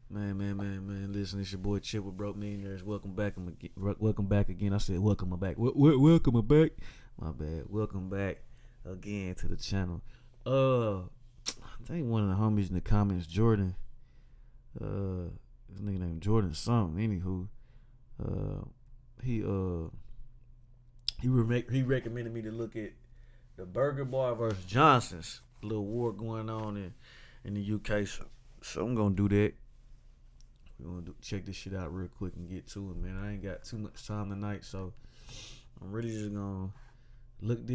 Man. Listen, it's your boy Chip with Broke Millionaires. Welcome back again. I said welcome back. Welcome back. My bad. Welcome back again to the channel. I think one of the homies in the comments, Jordan. This nigga named Jordan something. Anywho, he he recommended me to look at the Burger Bar versus Johnson's. A little war going on in the UK. So I'm gonna do that. We're gonna check this shit out real quick and get to it, man. I ain't got too much time tonight, so I'm really just gonna look at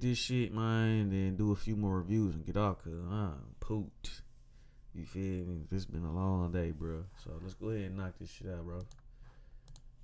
this shit, man, and then do a few more reviews and get off, cause I'm pooped. You feel me? It's been a long day, bro. So let's go ahead and knock this shit out, bro.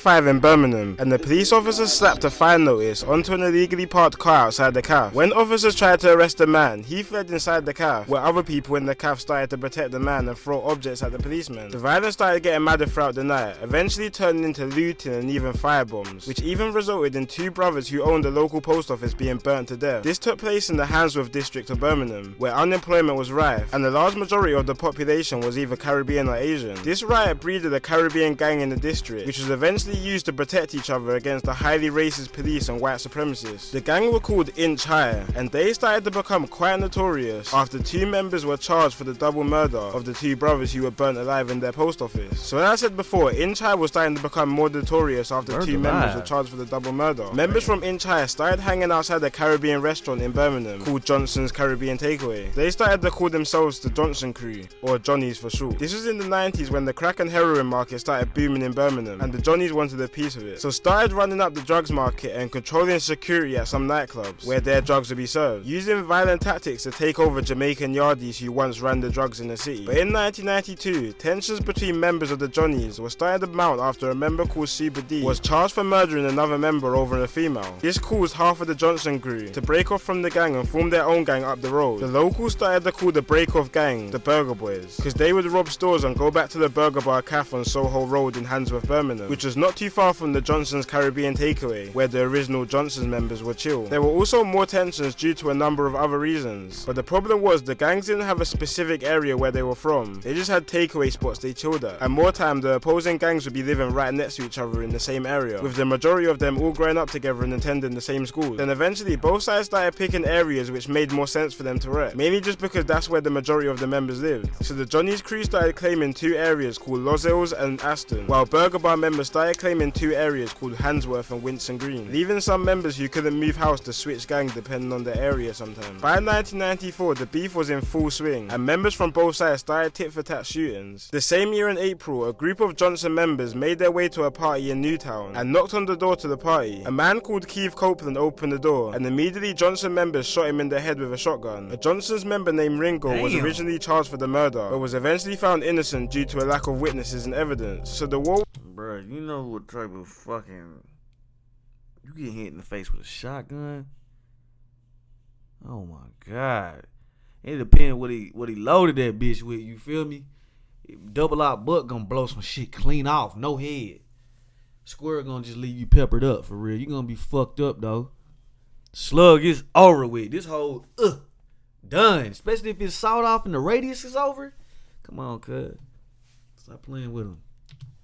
5 in Birmingham, and the police officers slapped a fine notice onto an illegally parked car outside the cafe. When officers tried to arrest the man, he fled inside the cafe, where other people in the cafe started to protect the man and throw objects at the policeman. The violence started getting madder throughout the night, eventually turning into looting and even firebombs, which even resulted in 2 brothers who owned the local post office being burnt to death. This took place in the Handsworth district of Birmingham, where unemployment was rife, and the large majority of the population was either Caribbean or Asian. This riot breeded a Caribbean gang in the district, which was eventually used to protect each other against the highly racist police and white supremacists. The gang were called Inch High, and they started to become quite notorious after 2 members were charged for the double murder of the 2 brothers who were burnt alive in their post office. So as I said before, Inch High was starting to become more notorious after 2 members were charged for the double murder. Members from Inch High started hanging outside a Caribbean restaurant in Birmingham called Johnson's Caribbean Takeaway. They started to call themselves the Johnson Crew, or Johnnies for short. This was in the 90s when the crack and heroin market started booming in Birmingham, and the Johnnies wanted a piece of it. So started running up the drugs market and controlling security at some nightclubs where their drugs would be served, using violent tactics to take over Jamaican yardies who once ran the drugs in the city. But in 1992, tensions between members of the Johnnies were starting to mount after a member called Super D was charged for murdering another member over a female. This caused half of the Johnson Crew to break off from the gang and form their own gang up the road. The locals started to call the break-off gang the Burger Boys, because they would rob stores and go back to the Burger Bar cafe on Soho Road in Handsworth, Birmingham, which was not too far from the Johnson's Caribbean Takeaway, where the original Johnson's members were chill. There were also more tensions due to a number of other reasons, but the problem was the gangs didn't have a specific area where they were from. They just had takeaway spots they chilled at, and more time the opposing gangs would be living right next to each other in the same area, with the majority of them all growing up together and attending the same schools. Then eventually both sides started picking areas which made more sense for them to wreck, mainly just because that's where the majority of the members lived. So the Johnny's crew started claiming 2 areas called Los Hills and Aston, while Burger Bar members started claiming 2 areas called Handsworth and Winston Green, leaving some members who couldn't move house to switch gang depending on the area sometimes. By 1994, the beef was in full swing, and members from both sides started tit-for-tat shootings. The same year in April, a group of Johnson members made their way to a party in Newtown and knocked on the door to the party. A man called Keith Copeland opened the door, and immediately Johnson members shot him in the head with a shotgun. A Johnson's member named Ringo was originally charged for the murder, but was eventually found innocent due to a lack of witnesses and evidence. So the war... Bruh, you know what type of fucking... You get hit in the face with a shotgun? Oh my God. It depends what he loaded that bitch with, you feel me? Double out butt gonna blow some shit clean off, no head. Square gonna just leave you peppered up, for real. You gonna be fucked up, though. Slug is over with. This whole, done. Especially if it's sawed off and the radius is over. Come on, cuz. Stop playing with him.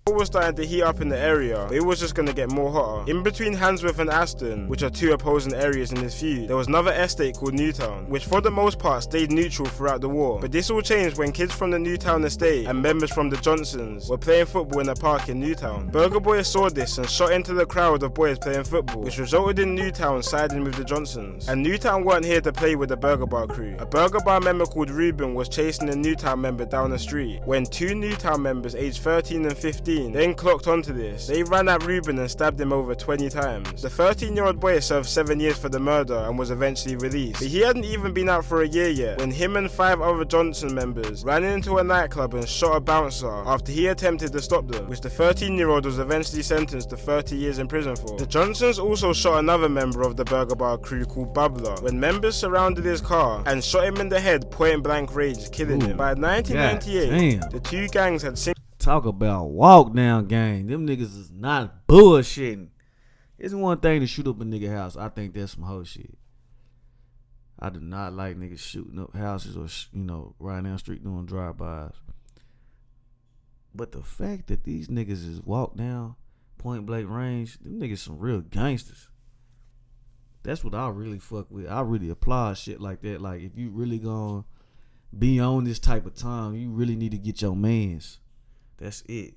It was starting to heat up in the area, but it was just going to get more hotter. In between Handsworth and Aston, which are 2 opposing areas in this feud, there was another estate called Newtown, which for the most part stayed neutral throughout the war. But this all changed when kids from the Newtown estate and members from the Johnsons were playing football in a park in Newtown. Burger Boys saw this and shot into the crowd of boys playing football, which resulted in Newtown siding with the Johnsons. And Newtown weren't here to play with the Burger Bar crew. A Burger Bar member called Ruben was chasing a Newtown member down the street when 2 Newtown members aged 13 and 15 then clocked onto this. They ran at Ruben and stabbed him over 20 times. The 13-year-old boy served 7 years for the murder and was eventually released. But he hadn't even been out for a year yet when him and 5 other Johnson members ran into a nightclub and shot a bouncer after he attempted to stop them, which the 13-year-old was eventually sentenced to 30 years in prison for. The Johnsons also shot another member of the Burger Bar crew called Bubbler when members surrounded his car and shot him in the head point blank range, killing him. By 1998, the 2 gangs had Talk about walk down gang. Them niggas is not bullshitting. It's one thing to shoot up a nigga house. I think that's some hoe shit. I do not like niggas shooting up houses or riding down the street doing drive-bys. But the fact that these niggas is walk down point blank range, them niggas some real gangsters. That's what I really fuck with. I really applaud shit like that. Like, if you really gonna be on this type of time, you really need to get your mans. That's it.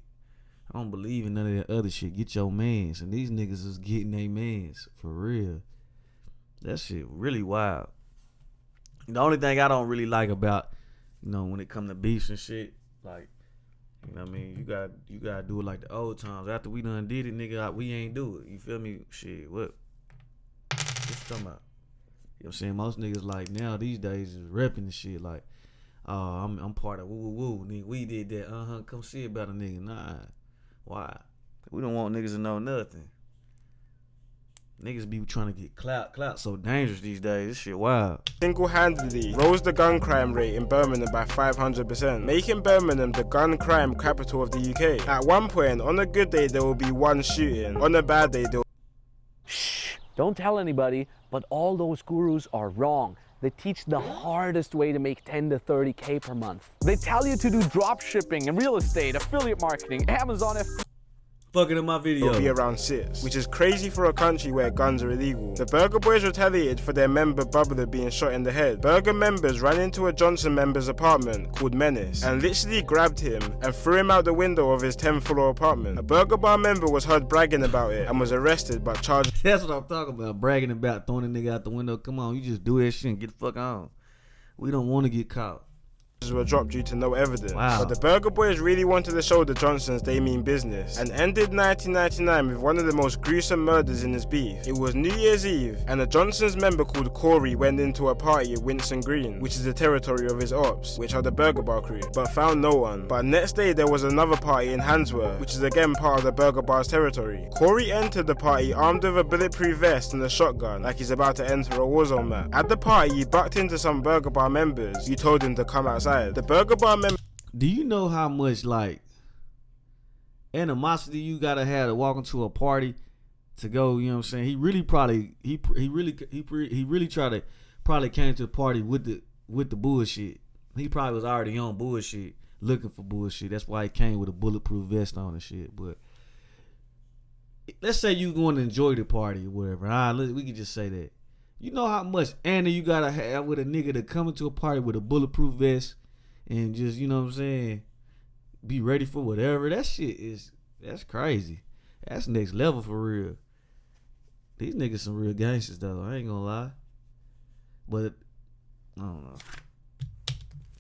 I don't believe in none of that other shit. Get your mans. And these niggas is getting their mans. For real. That shit really wild. The only thing I don't really like about, when it come to beefs and shit, like, you know what I mean? You gotta do it like the old times. After we done did it, nigga, we ain't do it. You feel me? Shit, what you talking about? You know what I'm saying? Most niggas like now these days is repping and shit like, oh, I'm part of woo, nigga. We did that. Come see about a nigga. Nah. Why? We don't want niggas to know nothing. Niggas be trying to get clout. Clout so dangerous these days. This shit wild. Single-handedly rose the gun crime rate in Birmingham by 500%, making Birmingham the gun crime capital of the UK. At one point, on a good day, there will be one shooting. On a bad day, there will... Shh! Don't tell anybody, but all those gurus are wrong. They teach the hardest way to make 10 to 30K per month. They tell you to do drop shipping and real estate, affiliate marketing, Amazon fucking in my video. It'll be around 6, which is crazy for a country where guns are illegal. The Burger Boys retaliated for their member Bubbler being shot in the head. Burger members ran into a Johnson member's apartment called Menace and literally grabbed him and threw him out the window of his 10th floor apartment. A Burger Bar member was heard bragging about it and was arrested but charged. That's what I'm talking about. Bragging about throwing a nigga out the window. Come on, you just do that shit and get the fuck on. We don't want to get caught. Were dropped due to no evidence. Wow. But the Burger Boys really wanted to show the Johnsons they mean business and ended 1999 with one of the most gruesome murders in this beef. It was New Year's Eve and a Johnsons member called Corey went into a party at Winson Green, which is the territory of his ops, which are the Burger Bar crew, but found no one. But next day there was another party in Handsworth, which is again part of the Burger Bar's territory. Corey entered the party armed with a bulletproof vest and a shotgun like he's about to enter a warzone map. At the party he bucked into some Burger Bar members who told him to come outside. The Burger Bar member. Do you know how much like animosity you gotta have to walk into a party to go? You know what I'm saying? He really probably came to the party with the bullshit. He probably was already on bullshit, looking for bullshit. That's why he came with a bulletproof vest on and shit. But let's say you going to enjoy the party or whatever. We could just say that. You know how much anger you gotta have with a nigga to come into a party with a bulletproof vest and just, you know what I'm saying, be ready for whatever. That shit that's crazy. That's next level for real. These niggas some real gangsters though, I ain't gonna lie. But I don't know.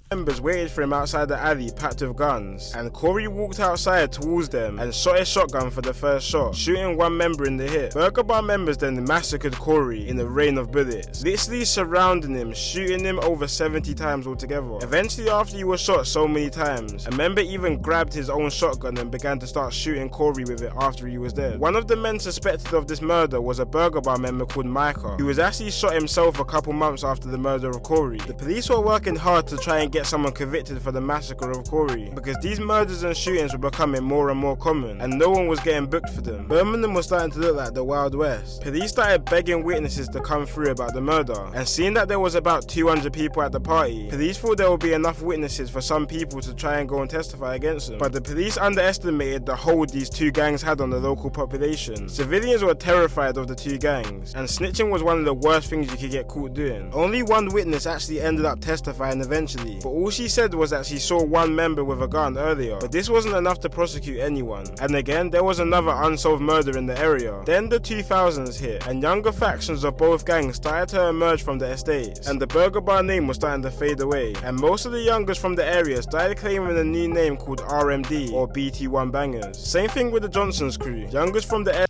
Members waited for him outside the alley packed with guns, and Corey walked outside towards them and shot his shotgun for the first shot, shooting one member in the hip. Burger Bar members then massacred Corey in a rain of bullets, literally surrounding him, shooting him over 70 times altogether. Eventually, after he was shot so many times, a member even grabbed his own shotgun and began to start shooting Corey with it after he was dead. One of the men suspected of this murder was a Burger Bar member called Micah, who was actually shot himself a couple months after the murder of Corey. The police were working hard to try and get someone convicted for the massacre of Corey because these murders and shootings were becoming more and more common and no one was getting booked for them. Birmingham was starting to look like the Wild West. Police started begging witnesses to come through about the murder, and seeing that there was about 200 people at the party, police thought there would be enough witnesses for some people to try and go and testify against them. But the police underestimated the hold these two gangs had on the local population. Civilians were terrified of the two gangs, and snitching was one of the worst things you could get caught doing. Only one witness actually ended up testifying eventually, but all she said was that she saw one member with a gun earlier, but this wasn't enough to prosecute anyone. And again, there was another unsolved murder in the area. Then the 2000s hit, and younger factions of both gangs started to emerge from the estates, and the Burger Bar name was starting to fade away, and most of the youngers from the area started claiming a new name called RMD or BT1 Bangers. Same thing with the Johnson's crew. Youngers from the area.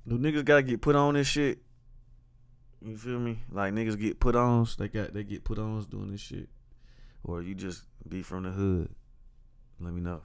Do niggas gotta get put on this shit? You feel me? Like niggas get put ons, they get put ons doing this shit. Or you just be from the hood. Let me know.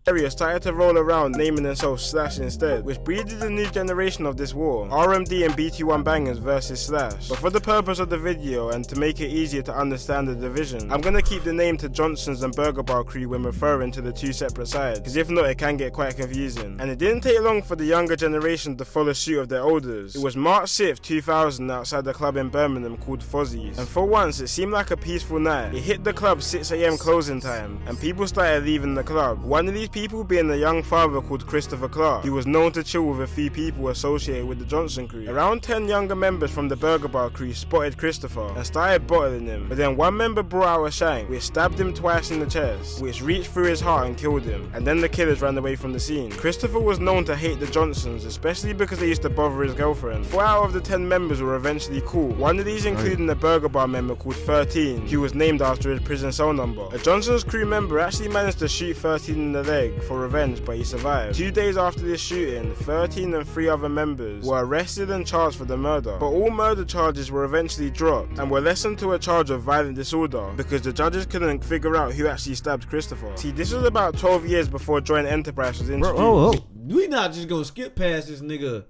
Area started to roll around naming themselves Slash instead, which breeded a new generation of this war, RMD and BT1 Bangers versus Slash. But for the purpose of the video and to make it easier to understand the division, I'm gonna keep the name to Johnson's and Burger Bar crew when referring to the two separate sides, because if not it can get quite confusing. And it didn't take long for the younger generation to follow suit of their elders. It was March 6th, 2000 outside the club in Birmingham called Fozzie's, and for once it seemed like a peaceful night. It hit the club 6 AM closing time and people started leaving the club. One of these people being a young father called Christopher Clark, who was known to chill with a few people associated with the Johnson crew. Around 10 younger members from the Burger Bar crew spotted Christopher and started bottling him, but then one member brought out a shank which stabbed him twice in the chest, which reached through his heart and killed him, and then the killers ran away from the scene. Christopher was known to hate the Johnsons, especially because they used to bother his girlfriend. 4 out of the 10 members were eventually caught, one of these including a Burger Bar member called 13, who was named after his prison cell number. A Johnson's crew member actually managed to shoot 13 in the leg for revenge, but he survived. 2 days after this shooting, 13 and 3 other members were arrested and charged for the murder, but all murder charges were eventually dropped and were lessened to a charge of violent disorder because the judges couldn't figure out who actually stabbed Christopher. See, this was about 12 years before joint enterprise was introduced. We not just gonna skip past this nigga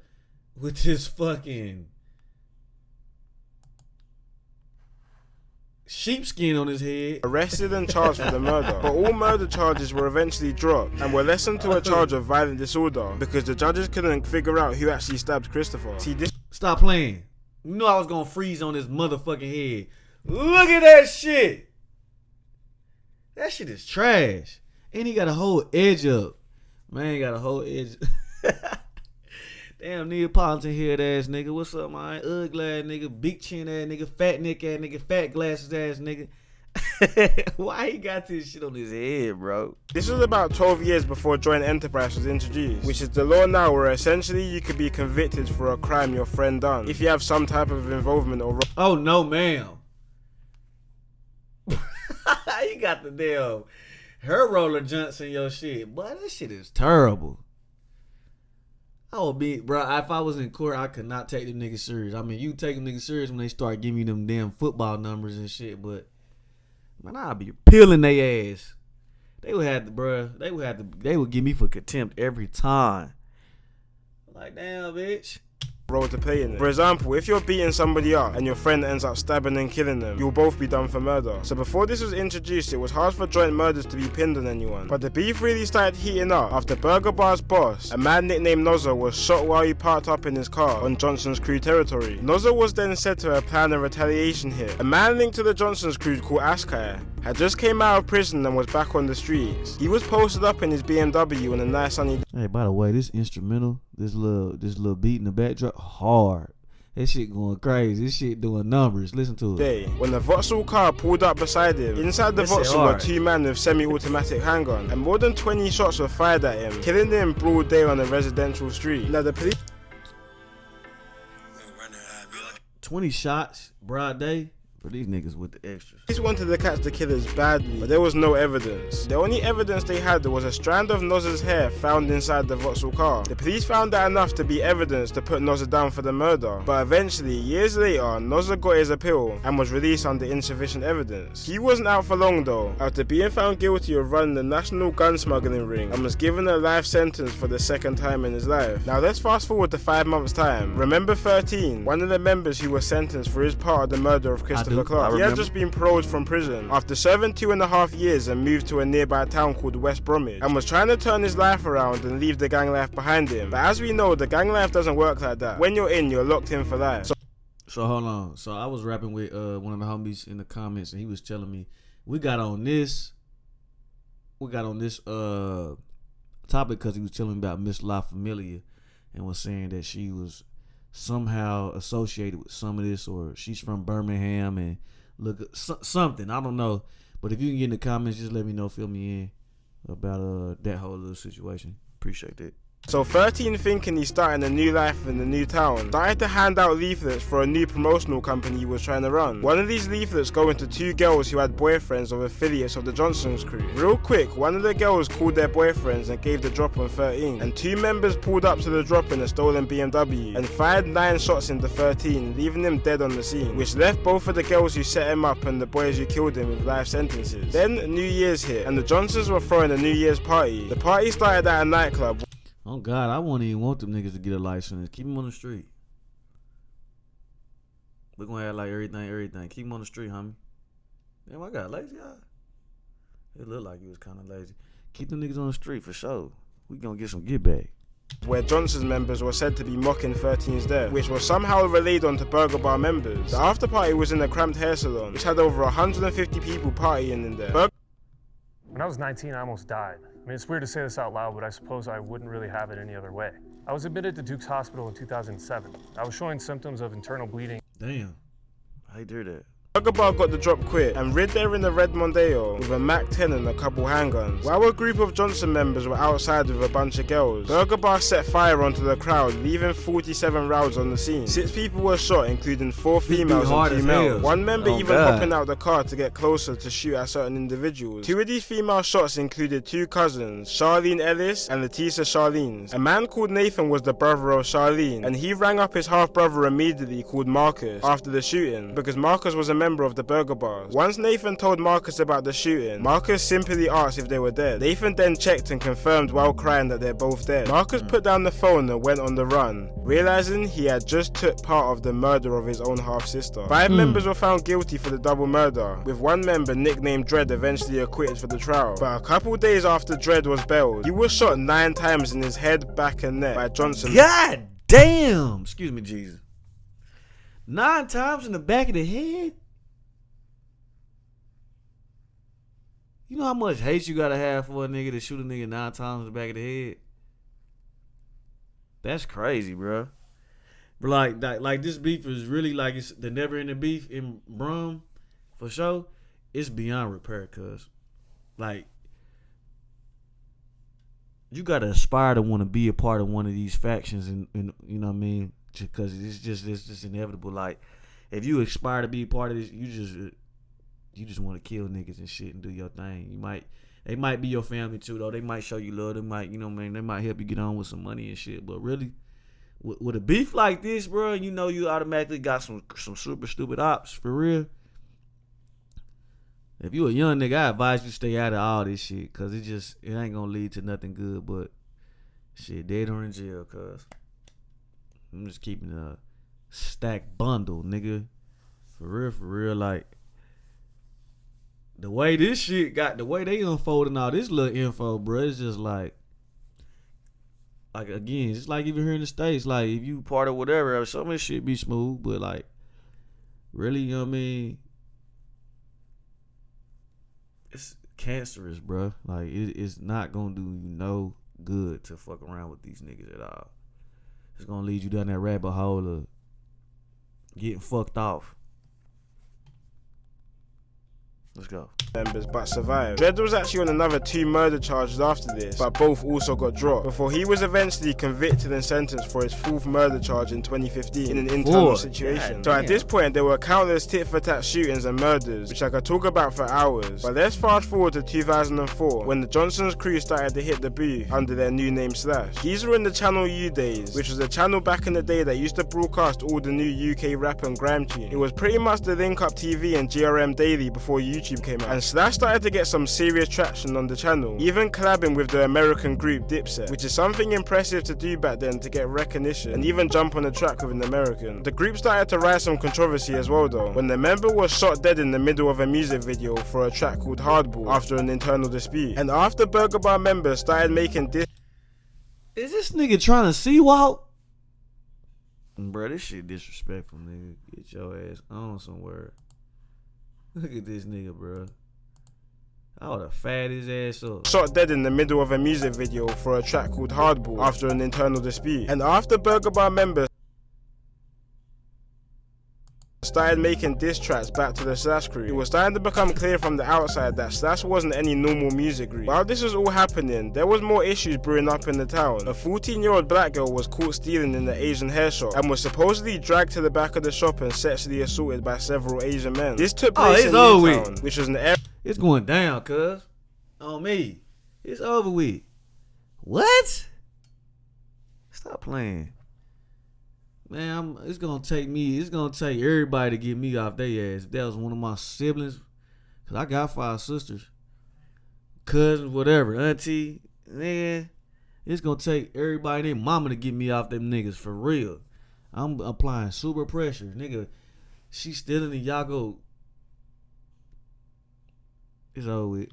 with his fucking sheepskin on his head. Arrested and charged for the murder, but all murder charges were eventually dropped and were lessened to a charge of violent disorder because the judges couldn't figure out who actually stabbed Christopher. See, this. Stop playing. You know I was gonna freeze on his motherfucking head. Look at that shit. That shit is trash. And he got a whole edge up. Man, he got a whole edge. Damn, Neapolitan head ass nigga. What's up, man? Ugly ass nigga, big chin ass nigga, fat neck ass nigga, fat glasses ass nigga. Why he got this shit on his head, bro? This was about 12 years before joint enterprise was introduced, which is the law now where essentially you could be convicted for a crime your friend done if you have some type of involvement or. Oh no, ma'am. You got the damn her roller jumps in your shit. Boy, that shit is terrible. I would be, bro, if I was in court, I could not take them niggas serious. I mean, you take them niggas serious when they start giving you them damn football numbers and shit, but man, I'd be peeling their ass. They would have to, bro, they would give me for contempt every time. Like, damn, bitch. Role to play in it. For example, if you're beating somebody up and your friend ends up stabbing and killing them, you'll both be done for murder. So before this was introduced, it was hard for joint murders to be pinned on anyone. But the beef really started heating up after Burger Bar's boss, a man nicknamed Nozza, was shot while he parked up in his car on Johnson's crew territory. Nozza was then said to have planned a retaliation hit. A man linked to the Johnson's crew called Escalation had just came out of prison and was back on the streets. He was posted up in his BMW on a nice sunny day. Hey, by the way, this instrumental, this little beat in the backdrop, hard. That shit going crazy. This shit doing numbers. Listen to it. When the Vauxhall car pulled up beside him, inside the Vauxhall were 2 men with semi-automatic handguns, and more than 20 shots were fired at him, killing him in broad day on a residential street. Now the police. 20 shots, broad day. For these niggas with the extras. Police wanted to catch the killers badly, but there was no evidence. The only evidence they had was a strand of Nozza's hair found inside the Vauxhall car. The police found that enough to be evidence to put Nozza down for the murder, but eventually, years later, Nozza got his appeal and was released under insufficient evidence. He wasn't out for long though, after being found guilty of running the national gun smuggling ring and was given a life sentence for the second time in his life. Now let's fast forward to 5 months time. Remember 13, one of the members who was sentenced for his part of the murder of Christopher Clark. He had just been paroled from prison after serving 2.5 years and moved to a nearby town called West Bromwich and was trying to turn his life around and leave the gang life behind him. But as we know, the gang life doesn't work like that. When you're in, you're locked in for life. So hold on. So I was rapping with one of the homies in the comments, and he was telling me we got on this topic because he was telling me about Miss La Familia and was saying that she was somehow associated with some of this, or she's from Birmingham and look something, I don't know, but if you can get in the comments, just let me know, fill me in about that whole little situation. Appreciate that. So 13, thinking he's starting a new life in the new town, started to hand out leaflets for a new promotional company he was trying to run. One of these leaflets going to 2 girls who had boyfriends of affiliates of the Johnson's crew. Real quick, one of the girls called their boyfriends and gave the drop on 13, and 2 members pulled up to the drop in a stolen BMW and fired 9 shots into 13, leaving him dead on the scene, which left both of the girls who set him up and the boys who killed him with life sentences. Then New Year's hit, and the Johnsons were throwing a New Year's party. The party started at a nightclub. Oh God, I won't even want them niggas to get a license. Keep them on the street. We're gonna have like everything. Keep them on the street, homie. Damn, I got lazy eye. It looked like you was kind of lazy. Keep them niggas on the street for sure. We gonna get some get back. Where Johnson's members were said to be mocking 13's death, which was somehow relayed onto Burger Bar members. The after party was in a cramped hair salon, which had over 150 people partying in there. When I was 19, I almost died. I mean, it's weird to say this out loud, but I suppose I wouldn't really have it any other way. I was admitted to Duke's Hospital in 2007. I was showing symptoms of internal bleeding. Damn. I hate to hear that. Burger Bar got the drop quick and rid there in the red Mondeo with a Mac 10 and a couple handguns. While a group of Johnson members were outside with a bunch of girls, Burger Bar set fire onto the crowd, leaving 47 rounds on the scene. 6 people were shot, including 4 females and 2 males. One member even hopping out the car to get closer to shoot at certain individuals. 2 of these female shots included 2 cousins, Charlene Ellis and Leticia Charlene's. A man called Nathan was the brother of Charlene, and he rang up his half-brother immediately called Marcus after the shooting, because Marcus was a member of the Burger Bars. Once Nathan told Marcus about the shooting, Marcus simply asked if they were dead. Nathan then checked and confirmed while crying that they're both dead. Marcus put down the phone and went on the run, realizing he had just took part of the murder of his own half-sister. 5 members were found guilty for the double murder, with one member nicknamed Dredd eventually acquitted for the trial. But a couple days after Dredd was bailed, he was shot 9 times in his head, back and neck by Johnson. God damn! Excuse me, Jesus. 9 times in the back of the head? You know how much hate you gotta have for a nigga to shoot a nigga 9 times in the back of the head? That's crazy, bro. But like this beef is really like it's the never-ending beef in Brum, for sure. It's beyond repair, cuz like you gotta aspire to want to be a part of one of these factions, and you know what I mean, because it's just inevitable. Like if you aspire to be a part of this, you just want to kill niggas and shit and do your thing. They might be your family too, though. They might show you love. They might, you know what I mean, they might help you get on with some money and shit. But really, with a beef like this, bro, you know you automatically got some super stupid ops, for real. If you a young nigga, I advise you stay out of all this shit, cause it ain't gonna lead to nothing good but shit, dead or in jail, cuz. I'm just keeping a stacked bundle, nigga. For real, like the way this shit the way they unfolding all this little info, bro, it's just like again, it's like even here in the States, like if you part of whatever, some of this shit be smooth, but like really, you know what I mean, it's cancerous, bro. Like it's not gonna do you no good to fuck around with these niggas at all. It's gonna lead you down that rabbit hole of getting fucked off. Let's go. Members but survived. Dredd was actually on another 2 murder charges after this, but both also got dropped before he was eventually convicted and sentenced for his 4th murder charge in 2015 in an internal situation. So at this point there were countless tit-for-tat shootings and murders, which I could talk about for hours. But let's fast forward to 2004 when the Johnson's crew started to hit the booth under their new name Slash. These were in the Channel U days, which was a channel back in the day that used to broadcast all the new UK rap and grime tunes. It was pretty much the Link Up TV and GRM Daily before YouTube came out, and Slash started to get some serious traction on the channel, even collabing with the American group Dipset, which is something impressive to do back then to get recognition and even jump on a track with an American. The group started to rise some controversy as well though, when the member was shot dead in the middle of a music video for a track called Hardball after an internal dispute. And after Burger Bar members started making Is this nigga trying to see Walt? Bro, this shit disrespectful, nigga. Get your ass on somewhere. Look at this nigga, bro. I would have fat his ass up. Shot dead in the middle of a music video for a track called Hardball after an internal dispute. And after Burger Bar members started making diss tracks back to the Slash crew, it was starting to become clear from the outside that Slash wasn't any normal music group. While this was all happening, there was more issues brewing up in the town. A 14-year-old black girl was caught stealing in the Asian hair shop and was supposedly dragged to the back of the shop and sexually assaulted by several Asian men. This took place in Newtown, which was an area. It's going down, cuz. On me. It's over with. What? Stop playing. Man, it's gonna take everybody to get me off their ass. If that was one of my siblings, cause I got 5 sisters, cousins, whatever, auntie, man, it's gonna take everybody and their mama to get me off them niggas for real. I'm applying super pressure, nigga. She stealing and y'all go. It's over with.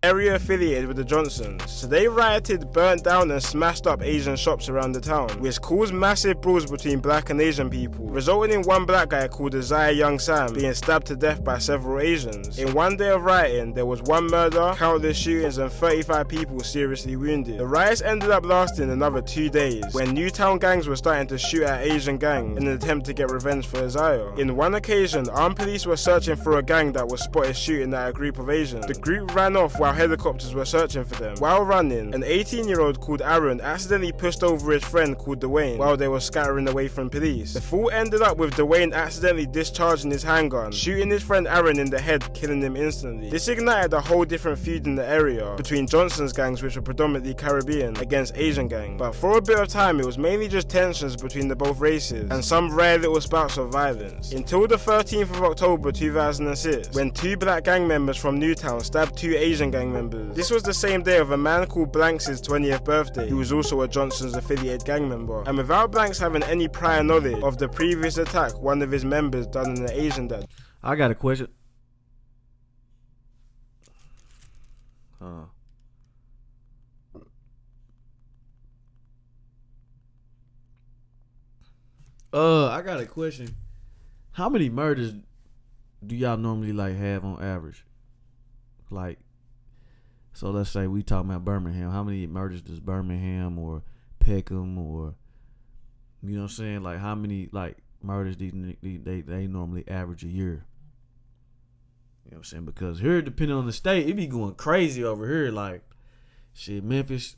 area affiliated with the Johnsons. So they rioted, burnt down and smashed up Asian shops around the town, which caused massive brawls between black and Asian people, resulting in one black guy called Isaiah Young Sam being stabbed to death by several Asians. In one day of rioting, there was one murder, countless shootings and 35 people seriously wounded. The riots ended up lasting another 2 days, when Newtown gangs were starting to shoot at Asian gangs in an attempt to get revenge for Isaiah. In one occasion, armed police were searching for a gang that was spotted shooting at a group of Asians. The group ran off while helicopters were searching for them. While running, an 18-year-old called Aaron accidentally pushed over his friend called Dwayne while they were scattering away from police. The fall ended up with Dwayne accidentally discharging his handgun, shooting his friend Aaron in the head, killing him instantly. This ignited a whole different feud in the area between Johnson's gangs, which were predominantly Caribbean, against Asian gangs. But for a bit of time, it was mainly just tensions between the both races and some rare little spouts of violence. Until the 13th of October 2006, when 2 black gang members from Newtown stabbed 2 Asian gang members. This was the same day of a man called Blanks' 20th birthday, who was also a Johnson's affiliated gang member. And without Blanks having any prior knowledge of the previous attack one of his members done in an Asian dad. I got a question. I got a question. How many murders do y'all normally like have on average? Like, so let's say we talking about Birmingham. How many murders does Birmingham or Peckham or, you know what I'm saying? Like, how many like murders they normally average a year? You know what I'm saying? Because here, depending on the state, it be going crazy over here. Like, shit, Memphis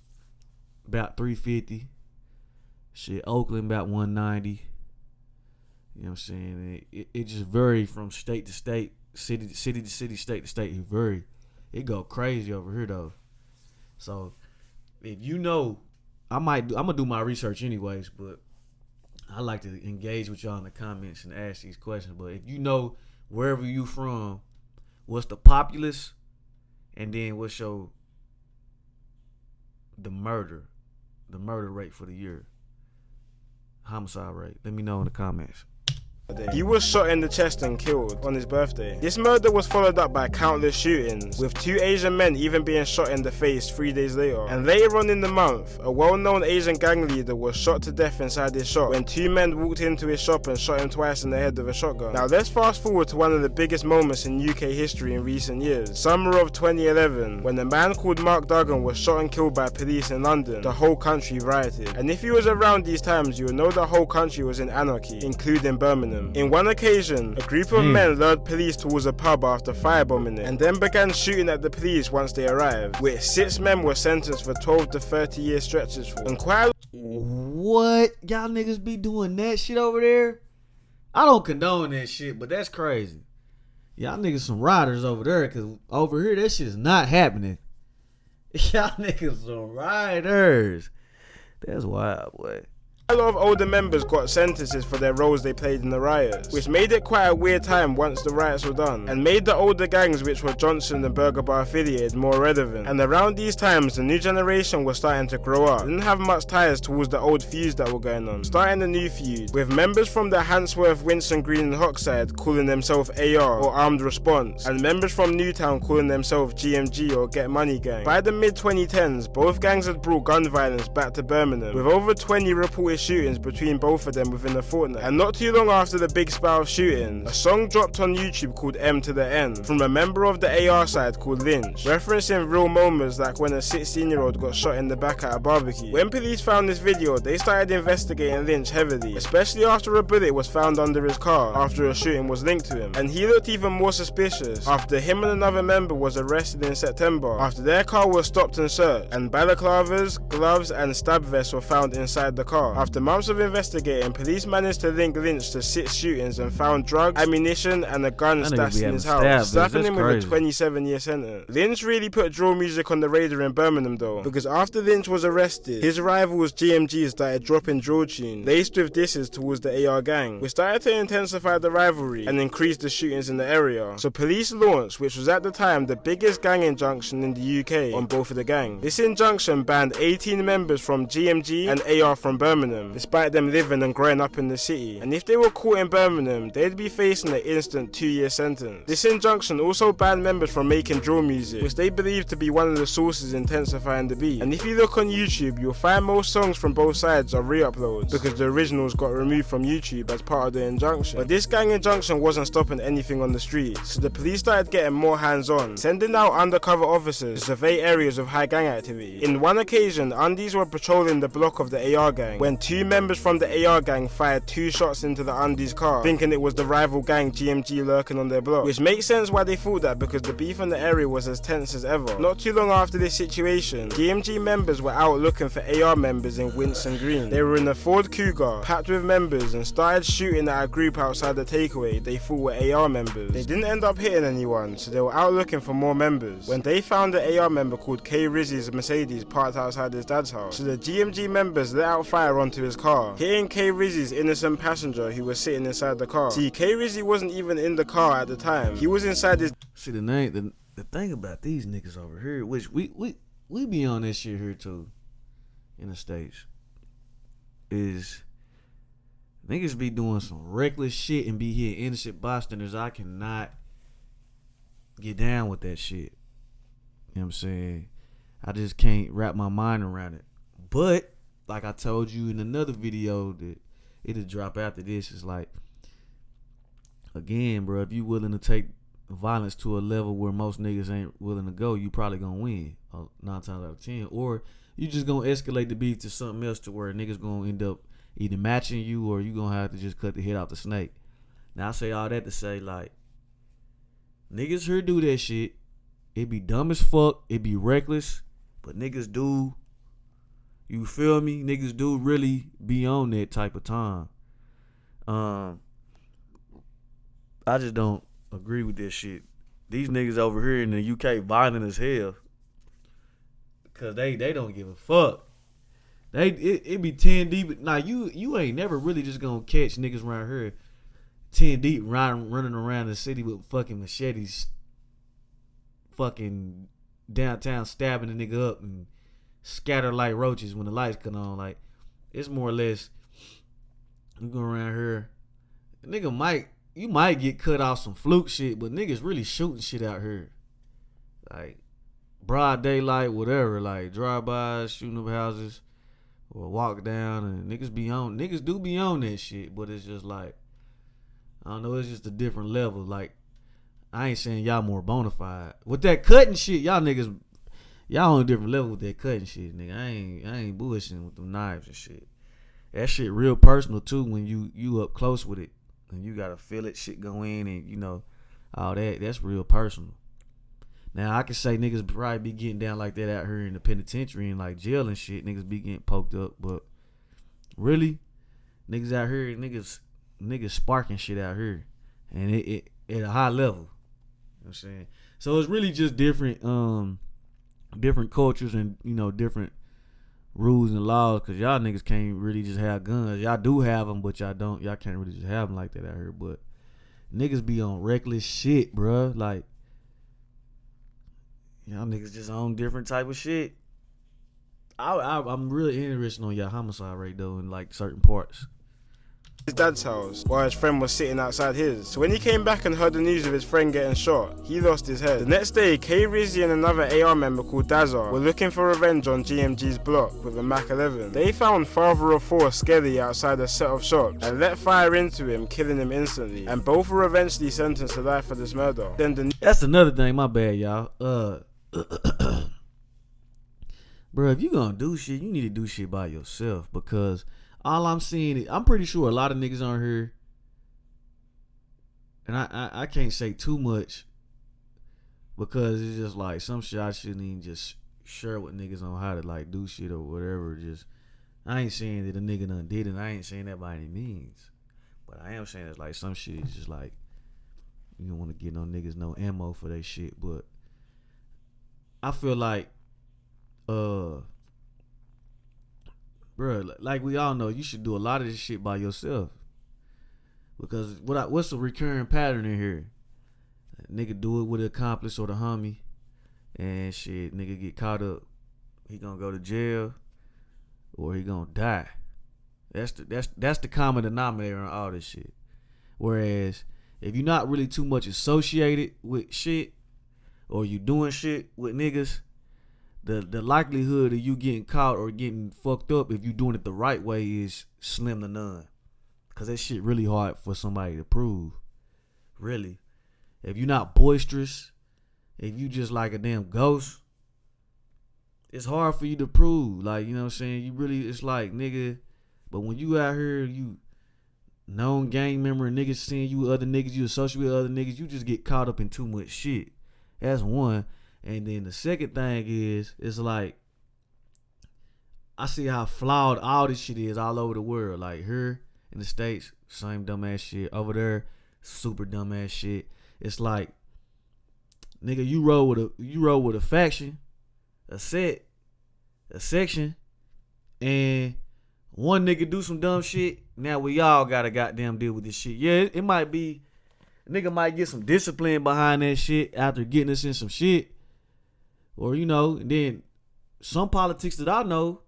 about 350. Shit, Oakland about 190. You know what I'm saying? It just vary from state to state, city to city, state to state. It go crazy over here though. So if you know, I'm gonna do my research anyways, but I like to engage with y'all in the comments and ask these questions. But if you know wherever you from, what's the populace, and then what's the murder rate for the year, homicide rate, let me know in the comments. He was shot in the chest and killed on his birthday. This murder was followed up by countless shootings, with 2 Asian men even being shot in the face 3 days later. And later on in the month, a well-known Asian gang leader was shot to death inside his shop when 2 men walked into his shop and shot him twice in the head with a shotgun. Now let's fast forward to one of the biggest moments in UK history in recent years. Summer of 2011, when a man called Mark Duggan was shot and killed by police in London. The whole country rioted. And if you was around these times, you would know the whole country was in anarchy, including Birmingham. In one occasion, a group of men lured police towards a pub after firebombing it, and then began shooting at the police once they arrived, which 6 men were sentenced for 12 to 30 year stretches for. And What? Y'all niggas be doing that shit over there? I don't condone that shit, but that's crazy. Y'all niggas some riders over there, cause over here that shit is not happening. Y'all niggas some riders. That's wild, boy. A lot of older members got sentences for their roles they played in the riots, which made it quite a weird time once the riots were done, and made the older gangs, which were Johnson and Burger Bar affiliated, more relevant. And around these times, the new generation was starting to grow up. They didn't have much ties towards the old feuds that were going on, starting a new feud, with members from the Handsworth, Winston Green and Hockside calling themselves AR or Armed Response, and members from Newtown calling themselves GMG or Get Money Gang. By the mid-2010s, both gangs had brought gun violence back to Birmingham, with over 20 reported shootings between both of them within a fortnight. And not too long after the big spout of shootings, a song dropped on YouTube called M to the N from a member of the AR side called Lynch, referencing real moments like when a 16-year-old got shot in the back at a barbecue. When police found this video, they started investigating Lynch heavily, especially after a bullet was found under his car after a shooting was linked to him. And he looked even more suspicious after him and another member was arrested in September after their car was stopped and searched, and balaclavas, gloves and stab vests were found inside the car. After months of investigating, police managed to link Lynch to 6 shootings and found drugs, ammunition and a gun stashed in his house, slapping him with a 27-year sentence. Lynch really put drill music on the radar in Birmingham though, because after Lynch was arrested, his rivals GMG started dropping drill tunes laced with disses towards the AR gang, which started to intensify the rivalry and increase the shootings in the area. So police launched, which was at the time the biggest gang injunction in the UK on both of the gangs. This injunction banned 18 members from GMG and AR from Birmingham, Birmingham, despite them living and growing up in the city. And if they were caught in Birmingham, they'd be facing an instant 2-year sentence. This injunction also banned members from making drill music, which they believed to be one of the sources intensifying the beat. And if you look on YouTube, you'll find most songs from both sides are re-uploads, because the originals got removed from YouTube as part of the injunction. But this gang injunction wasn't stopping anything on the street, so the police started getting more hands-on, sending out undercover officers to survey areas of high gang activity. In one occasion, undies were patrolling the block of the AR gang when 2 members from the AR gang fired 2 shots into the undies car, thinking it was the rival gang GMG lurking on their block, which makes sense why they thought that, because the beef in the area was as tense as ever. Not too long after this situation, GMG members were out looking for AR members in Winston Green. They were in a Ford Cougar, packed with members, and started shooting at a group outside the takeaway they thought were AR members. They didn't end up hitting anyone, so they were out looking for more members, when they found an AR member called K Rizzy's Mercedes parked outside his dad's house. So the GMG members let out fire onto his car, hitting K Rizzy's innocent passenger who was sitting inside the car. See, K Rizzy wasn't even in the car at the time. He was inside his... See, the thing about these niggas over here, which we be on this shit here too, in the States, is niggas be doing some reckless shit and be hitting innocent bystanders. I cannot get down with that shit. You know what I'm saying? I just can't wrap my mind around it. But, like I told you in another video that it'll drop after this, is like, again, bro, if you willing to take violence to a level where most niggas ain't willing to go, you probably gonna win 9 times out of 10. Or you just gonna escalate the beef to something else to where niggas gonna end up either matching you, or you gonna have to just cut the head off the snake. Now I say all that to say, like, niggas here do that shit. It be dumb as fuck. It be reckless. But niggas do, you feel me? Niggas do really be on that type of time. I just don't agree with this shit. These niggas over here in the UK violent as hell, cause they don't give a fuck. It be 10 deep. Now you ain't never really just gonna catch niggas around here 10 deep running around the city with fucking machetes, fucking downtown stabbing a nigga up and scatter like roaches when the lights come on. Like, it's more or less, you go around here, you might get cut off some fluke shit, but niggas really shooting shit out here. Like, broad daylight, whatever, like drive-bys, shooting up houses, or walk down, and niggas do be on that shit, but it's just like, I don't know, it's just a different level. Like, I ain't saying y'all more bona fide. With that cutting shit, y'all niggas, y'all on a different level with that cutting shit, nigga. I ain't bullshitting with them knives and shit. That shit real personal too when you up close with it. And you gotta feel it, shit go in, and you know, all that. That's real personal. Now I can say niggas probably be getting down like that out here in the penitentiary and like jail and shit. Niggas be getting poked up, but really, niggas out here, niggas sparking shit out here, and it at a high level. You know what I'm saying? So it's really just different cultures and, you know, different rules and laws, because y'all niggas can't really just have guns. Y'all do have them, but y'all can't really just have them like that out here. But niggas be on reckless shit, bruh. Like, y'all niggas just on different type of shit. I'm really interested on y'all homicide rate though in like certain parts. His dad's house while his friend was sitting outside his. So when he came back and heard the news of his friend getting shot, he lost his head. The next day, K Rizzy and another AR member called Dazza were looking for revenge on GMG's block with a Mac 11. They found father of 4 Skelly outside a set of shops and let fire into him, killing him instantly. And both were eventually sentenced to life for this murder. That's another thing, my bad, y'all. Bro, if you gonna do shit, you need to do shit by yourself, because all I'm seeing, I'm pretty sure a lot of niggas on here, and I can't say too much, because it's just like some shit I shouldn't even just share with niggas on how to like do shit or whatever. Just, I ain't saying that a nigga done did it. I ain't saying that by any means, but I am saying it's like some shit is just like, you don't want to get no niggas no ammo for that shit. But I feel like, bro, like we all know, you should do a lot of this shit by yourself, because what's a recurring pattern in here? Nigga do it with an accomplice or the homie, and shit, nigga get caught up, he gonna go to jail or he gonna die. That's the common denominator on all this shit. Whereas if you're not really too much associated with shit, or you doing shit with niggas, the likelihood of you getting caught or getting fucked up if you doing it the right way is slim to none. Cause that shit really hard for somebody to prove. Really. If you're not boisterous, if you just like a damn ghost, it's hard for you to prove. Like, you know what I'm saying? You really, it's like, nigga, but when you out here, you known gang member and niggas seeing you with other niggas, you associate with other niggas, you just get caught up in too much shit. That's one. And then the second thing is, it's like, I see how flawed all this shit is all over the world. Like here in the States, same dumbass shit. Over there, super dumbass shit. It's like, nigga, you roll with a faction, a section, and one nigga do some dumb shit. Now we all gotta goddamn deal with this shit. Yeah, it might be, nigga might get some discipline behind that shit after getting us in some shit. Or, you know, and then some politics that I know,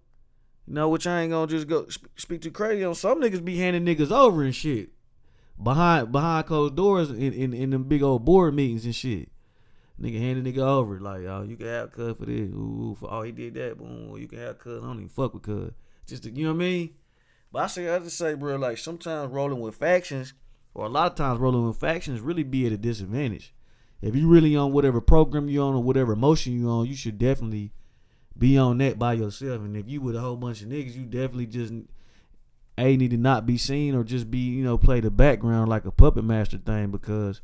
you know, which I ain't gonna just go speak too crazy on. Some niggas be handing niggas over and shit. Behind closed doors in them big old board meetings and shit. Nigga hand a nigga over. Like, oh, you can have cuz for this. Ooh, for he did that. Boom, you can have cuz. I don't even fuck with cuz. Just to, you know what I mean? But I just say, bro, like sometimes rolling with factions, or a lot of times rolling with factions, really be at a disadvantage. If you really on whatever program you on or whatever motion you on, you should definitely be on that by yourself. And if you with a whole bunch of niggas, you definitely just need to not be seen or just be, you know, play the background like a puppet master thing, because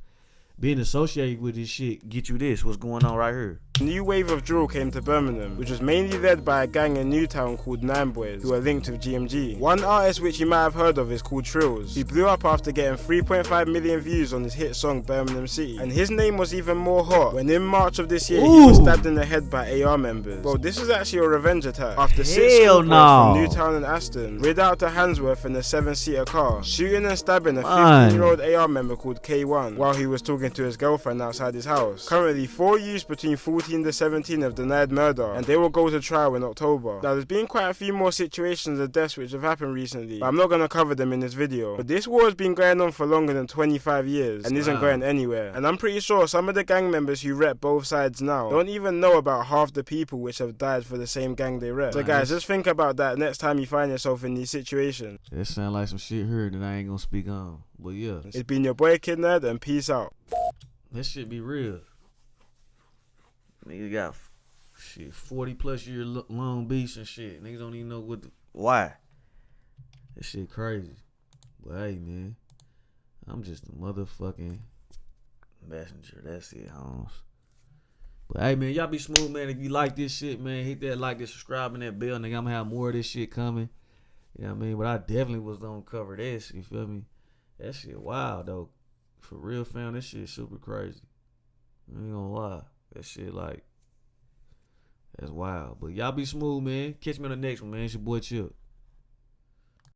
being associated with this shit get you this. What's going on right here? A new wave of drill came to Birmingham, which was mainly led by a gang in Newtown called Nine Boys, who are linked with GMG. One artist which you might have heard of is called Trills. He blew up after getting 3.5 million views on his hit song Birmingham City, and his name was even more hot when in March of this year he was stabbed in the head by AR members. Well, this was actually a revenge attack after 6 schoolboys from Newtown and Aston rid out to Handsworth in a 7-seater car, shooting and stabbing a 15-year-old AR member called K1 while he was talking to his girlfriend outside his house. Currently, 4 youths between 14 to 17 have denied murder, and they will go to trial in October. Now, there's been quite a few more situations of deaths which have happened recently, but I'm not going to cover them in this video. But this war has been going on for longer than 25 years and isn't going anywhere. And I'm pretty sure some of the gang members who rep both sides now don't even know about half the people which have died for the same gang they rep. So guys, just think about that next time you find yourself in these situations. That sound like some shit here that I ain't gonna speak on. But yeah. It's been your boy Kid Nerd, and peace out. That shit be real. Nigga got 40 plus year long beefs and shit. Niggas don't even know why. That shit crazy. But hey, man, I'm just a motherfucking messenger. That's it, Holmes. But hey, man, y'all be smooth, man. If you like this shit, man, hit that like, that subscribe, and that bell. Nigga, I'm gonna have more of this shit coming. You know what I mean? But I definitely was gonna cover this. You feel me? That shit wild, though. For real, fam, this shit super crazy. I ain't gonna lie. That shit, like, that's wild. But y'all be smooth, man. Catch me on the next one, man. It's your boy Chip.